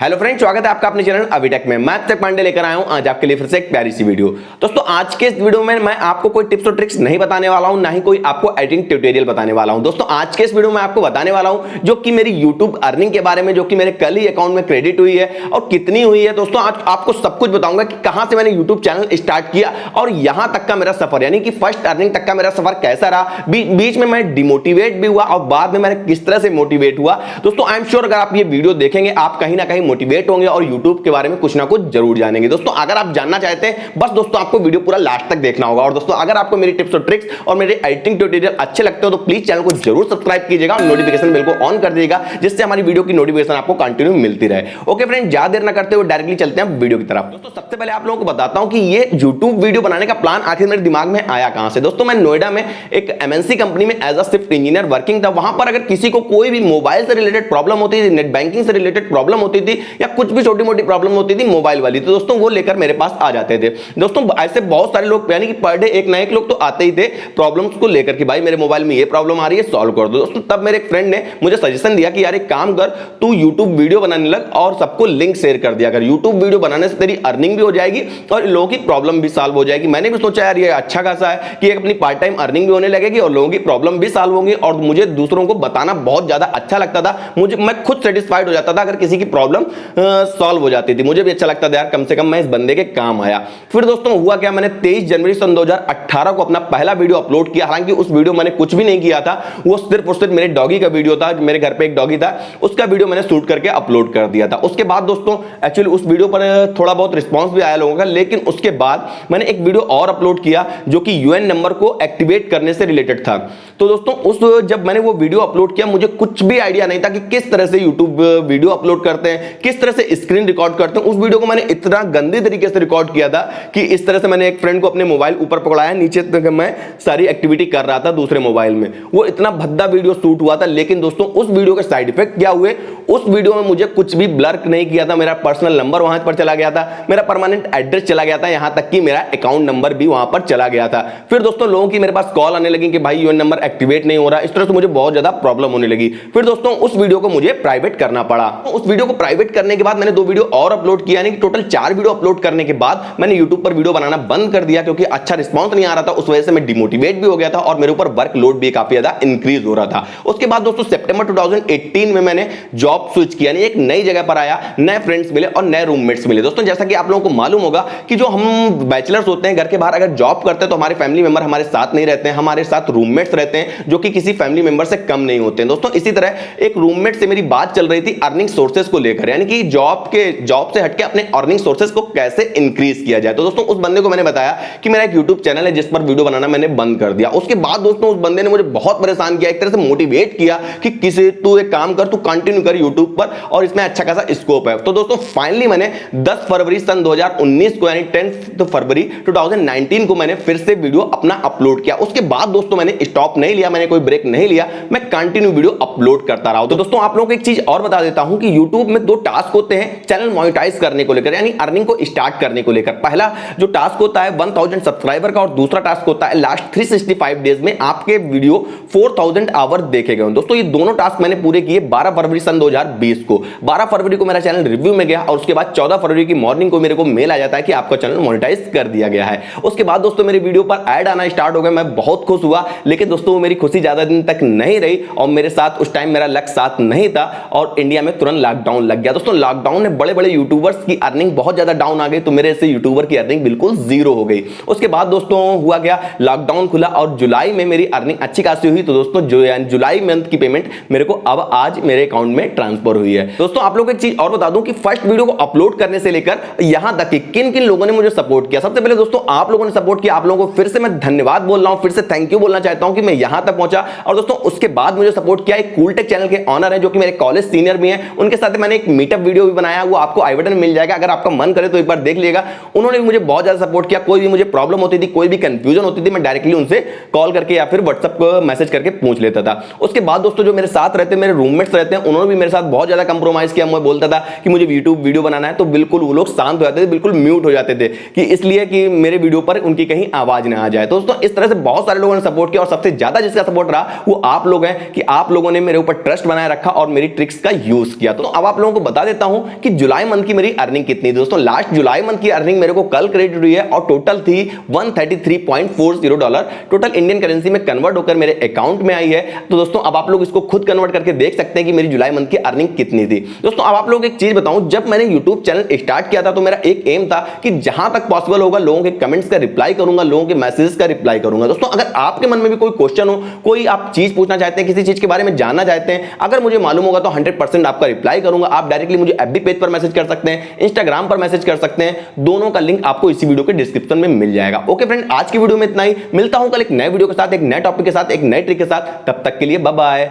Hello friends, स्वागत है आपका अपने चैनल अविटेक में। मैं तक पांडे लेकर आया हूं आज आपके लिए फिर से एक प्यारी सी वीडियो। दोस्तों आज के इस वीडियो में मैं आपको कोई टिप्स और ट्रिक्स नहीं बताने वाला हूं, ना ही कोई आपको एडिटिंग ट्यूटोरियल बताने वाला हूं। दोस्तों आज के इस वीडियो में आपको बताने वाला हूं जो कि मेरी यूट्यूब अर्निंग के बारे में, जो कि मेरे कल ही अकाउंट में क्रेडिट हुई है और कितनी हुई है। दोस्तों आज आपको सब कुछ बताऊंगा कि कहां से मैंने यूट्यूब चैनल स्टार्ट किया और यहां तक का मेरा सफर, यानी कि फर्स्ट अर्निंग तक का मेरा सफर कैसा रहा, बीच में मैं डिमोटिवेट भी हुआ और बाद में मैंने किस तरह से मोटिवेट हुआ। दोस्तों आई एम श्योर अगर आप ये वीडियो देखेंगे आप कहीं ना कहीं मोटिवेट होंगे और YouTube के बारे में कुछ ना कुछ जरूर जानेंगे। दोस्तों अगर आप जानना चाहते हैं बस दोस्तों आपको वीडियो पूरा लास्ट तक देखना होगा। और दोस्तों अगर आपको मेरी टिप्स और ट्रिक्स और मेरे एडिटिंग ट्यूटोरियल अच्छे लगते हो तो प्लीज चैनल को जरूर सब्सक्राइब कीजिएगा और नोटिफिकेशन बेल को ऑन कर दीजिएगा, जिससे हमारी वीडियो की नोटिफिकेशन आपको कंटिन्यू मिलती रहे। ओके फ्रेंड, ज्यादा देर ना करते हुए डायरेक्टली चलते हैं वीडियो की तरफ। दोस्तों सबसे पहले आप लोगों को बताता हूं कि ये YouTube वीडियो बनाने का प्लान आखिर मेरे दिमाग में आया कहां से। दोस्तों मैं नोएडा में एक MNC कंपनी में as a shift engineer working था। वहां पर अगर किसी को कोई भी मोबाइल से रिलेटेड प्रॉब्लम होती थी, नेट बैंकिंग से रिलेटेड प्रॉब्लम होती थी या कुछ भी छोटी मोटी प्रॉब्लम होती थी मोबाइल वाली, तो दोस्तों वो लेकर मेरे पास आ जाते थे। दोस्तों ऐसे बहुत सारे लोग, यानी कि पर डे एक ना एक लोग तो आते ही थे प्रॉब्लम्स को लेकर कि भाई मेरे मोबाइल में ये प्रॉब्लम आ रही है, सॉल्व कर दो। दोस्तों तब मेरे एक फ्रेंड ने मुझे सजेशन दिया कि यार एक काम कर, तू YouTube वीडियो बनाने लग और सबको लिंक शेयर कर दिया कर। YouTube वीडियो बनाने से तेरी अर्निंग भी हो जाएगी और लोगों की प्रॉब्लम भी सॉल्व हो जाएगी। मैंने भी सोचा यार ये अच्छा खासा है कि एक अपनी पार्ट टाइम अर्निंग भी होने लगेगी और लोगों की प्रॉब्लम भी सॉल्व होगी। और मुझे दूसरों को बताना बहुत ज्यादा अच्छा लगता था। मैं खुद सेटिस्फाइड हो जाता था अगर किसी की प्रॉब्लम सॉल्व हो जाती थी। मुझे भी अच्छा लगता था यार कम से कम मैं इस बंदे के काम आया। फिर दोस्तों हुआ क्या, मैंने 23 जनवरी सन 2018 को अपना पहला वीडियो अपलोड किया। हालांकि उस वीडियो मैंने कुछ भी नहीं किया था, वो सिर्फ और सिर्फ मेरे डॉगी का वीडियो था। मेरे घर पे एक डॉगी था, उसका वीडियो मैंने शूट करके अपलोड कर दिया था। उसके बाद दोस्तों एक्चुअली उस वीडियो पर थोड़ा बहुत रिस्पॉन्स भी आया लोगों का, लेकिन उसके बाद मैंने एक वीडियो और अपलोड किया जो कि UN नंबर को एक्टिवेट करने से रिलेटेड था। तो दोस्तों जब मैंने वो वीडियो अपलोड किया मुझे कुछ भी आइडिया नहीं था कि किस तरह से यूट्यूब वीडियो अपलोड करते हैं, किस तरह से स्क्रीन रिकॉर्ड करते हैं। उस वीडियो को मैंने इतना गंदे तरीके से रिकॉर्ड किया था कि इस तरह से मैंने एक फ्रेंड को अपने मोबाइल ऊपर पकड़ाया, नीचे तक मैं सारी एक्टिविटी कर रहा था दूसरे मोबाइल में। वो इतना भद्दा वीडियो शूट हुआ था। लेकिन दोस्तों उस वीडियो के साइड इफेक्ट क्या हुए, उस वीडियो में मुझे कुछ भी ब्लर नहीं किया था। मेरा पर्सनल नंबर वहां पर चला गया था, मेरा परमानेंट एड्रेस चला गया था, यहां तक कि मेरा अकाउंट नंबर भी वहां पर चला गया था। फिर दोस्तों लोगों की मेरे पास कॉल आने लगी कि भाई UN नंबर एक्टिवेट नहीं हो रहा। इस तरह से मुझे बहुत ज्यादा प्रॉब्लम होने लगी। फिर दोस्तों उस वीडियो को मुझे प्राइवेट करना पड़ा। उस वीडियो को प्राइवेट करने के बाद मैंने 2 वीडियो और अपलोड किया, यानी कि टोटल 4 वीडियो अपलोड करने के बाद मैंने YouTube पर वीडियो बनाना बंद कर दिया, क्योंकि अच्छा रिस्पांस नहीं आ रहा था। उस वजह से मैं डिमोटिवेट भी हो गया था और मेरे ऊपर वर्कलोड भी काफी ज्यादा इंक्रीज हो रहा था। उसके बाद दोस्तों सितंबर 2018 में मैंने जॉब स्विच किया, यानी एक नई जगह पर आया, नए फ्रेंड्स मिले और नए रूममेट्स मिले। दोस्तों जैसा कि आप लोगों को मालूम होगा कि जो हम बैचलर्स होते हैं घर के बाहर अगर जॉब करते हैं तो हमारे फैमिली मेंबर हमारे साथ नहीं रहते हैं, हमारे साथ रूममेट्स रहते हैं जो कि किसी फैमिली मेंबर से कम नहीं होते हैं। दोस्तों इसी तरह एक रूममेट से मेरी बात चल रही थी अर्निंग सोर्सेज को लेकर, यानी कि जॉब से हटके अपने अर्निंग सोर्सेज को कैसे इंक्रीज किया जाए। तो दोस्तों उस बंदे को मैंने बताया कि मेरा एक YouTube चैनल है जिस पर वीडियो बनाना मैंने बंद कर दिया। उसके बाद दोस्तों उस बंदे ने मुझे बहुत परेशान किया, एक तरह से मोटिवेट किया कि किसी तू एक काम कर, तू कंटिन्यू कर YouTube पर और इसमें अच्छा खासा स्कोप है। तो दोस्तों फाइनली मैंने 10 फरवरी सन 2019 को, यानी 10 फरवरी 2019 को मैंने फिर से वीडियो अपना अपलोड किया। उसके बाद दोस्तों मैंने स्टॉप नहीं लिया, मैंने कोई ब्रेक नहीं लिया, मैं कंटिन्यू वीडियो अपलोड करता रहा। तो दोस्तों आप लोगों को एक चीज और बता देता हूं कि YouTube में 2 टास्क होते हैं चैनल मोनेटाइज करने को लेकर, यानी अर्निंग को स्टार्ट करने को लेकर। पहला जो टास्क होता है 1000 सब्सक्राइबर का और दूसरा टास्क होता है लास्ट 365 डेज में आपके वीडियो 4000 आवर देखे गए। दोस्तों ये दोनों टास्क मैंने पूरे किए 12 फरवरी सन 2020 को। 12 फरवरी को मेरा चैनल रिव्यू में गया और उसके बाद 14 फरवरी की मॉर्निंग को मेरे को मेल आ जाता है कि आपका चैनल मोनेटाइज कर दिया गया है। उसके बाद दोस्तों मेरे वीडियो पर ऐड आना स्टार्ट हो गए। मैं बहुत खुश हुआ, लेकिन दोस्तों मेरी खुशी ज्यादा दिन तक नहीं रही और मेरे साथ उस टाइम मेरा लक साथ नहीं था और इंडिया में तुरंत लॉकडाउन लग गया। दोस्तों लॉकडाउन में बड़े बड़े यूट्यूबर्स की अर्निंग बहुत ज्यादा डाउन आ गई, तो मेरे से यूट्यूबर की अर्निंग बिल्कुल जीरो हो गई। उसके बाद दोस्तों हुआ क्या, लॉकडाउन खुला और जुलाई में मेरी अर्निंग अच्छी खासी हुई। तो दोस्तों जुलाई मंथ की पेमेंट मेरे को अब आज मेरे अकाउंट में ट्रांसफर हुई है। दोस्तों आप लोगों को एक चीज और बता दूं कि फर्स्ट वीडियो को अपलोड करने से लेकर यहां तक कि किन किन लोगों ने मुझे सपोर्ट किया। सबसे पहले दोस्तों आप लोगों ने सपोर्ट किया, आप लोगों को फिर से मैं धन्यवाद बोल रहा हूं, फिर से थैंक यू बोलना चाहता हूं कि मैं यहां तक पहुंचा। और दोस्तों उसके बाद मुझे सपोर्ट किया एक कूल टेक चैनल के ऑनर है जो कि मेरे कॉलेज सीनियर भी हैं, उनके साथ मैंने एक मीटअप वीडियो भी बनाया, वो आपको आई बटन में मिल जाएगा, अगर आपका मन करे तो एक बार देख लीजिएगा। उन्होंने भी मुझे बहुत ज्यादा सपोर्ट किया। कोई भी मुझे प्रॉब्लम होती थी, कोई भी कंफ्यूजन होती थी, मैं डायरेक्टली उनसे कॉल करके या फिर व्हाट्सएप को मैसेज करके पूछ लेता था। उसके बाद दोस्तों जो मेरे साथ रहते हैं, मेरे रूममेट्स रहते हैं, उन्होंने भी मेरे साथ बहुत ज्यादा कंप्रोमाइज किया। मैं बोलता था कि मुझे यूट्यूब वीडियो बनाना है तो बिल्कुल वो लोग शांत हो जाते थे, बिल्कुल म्यूट हो जाते थे कि इसलिए कि मेरे वीडियो पर उनकी कहीं आवाज ना आ जाए। दोस्तों इस तरह से बहुत सारे लोगों ने सपोर्ट किया और सबसे ज्यादा जिसका सपोर्ट रहा वो आप लोग हैं कि आप लोगों ने मेरे ऊपर ट्रस्ट बनाए रखा और मेरी ट्रिक्स का यूज किया। तो अब आप लोगों को बता देता हूं कि जुलाई मंथ की मेरी अर्निंग कितनी थी। दोस्तों लास्ट जुलाई मंथ की अर्निंग मेरे को कल क्रेडिट हुई है और टोटल थी $133.40 टोटल इंडियन करेंसी में कन्वर्ट होकर मेरे अकाउंट में आई है। तो दोस्तों अब आप लोग इसको खुद कन्वर्ट करके देख सकते हैं कि मेरी जुलाई मंथ की अर्निंग कितनी थी। दोस्तों अब आप लोग एक चीज बताऊं, जब मैंने यूट्यूब चैनल स्टार्ट किया था तो मेरा एक एम था कि जहां तक पॉसिबल होगा लोगों के कमेंट्स का रिप्लाई करूंगा, लोगों के मैसेजेस का रिप्लाई करूंगा। दोस्तों अगर आपके मन में भी कोई क्वेश्चन हो, कोई आप चीज पूछना चाहते हैं, किसी चीज के बारे में जानना चाहते हैं, अगर मुझे मालूम होगा तो 100% आपका रिप्लाई करूंगा। आप डायरेक्टली मुझे एफबी पेज पर मैसेज कर सकते हैं, इंस्टाग्राम पर मैसेज कर सकते हैं, दोनों का लिंक आपको इसी वीडियो के डिस्क्रिप्शन में मिल जाएगा। ओके फ्रेंड, आज की वीडियो में इतना ही। मिलता हूं कल एक नए वीडियो के साथ, एक नए टॉपिक के साथ, एक नए ट्रिक के साथ। तब तक के लिए बाय बाय।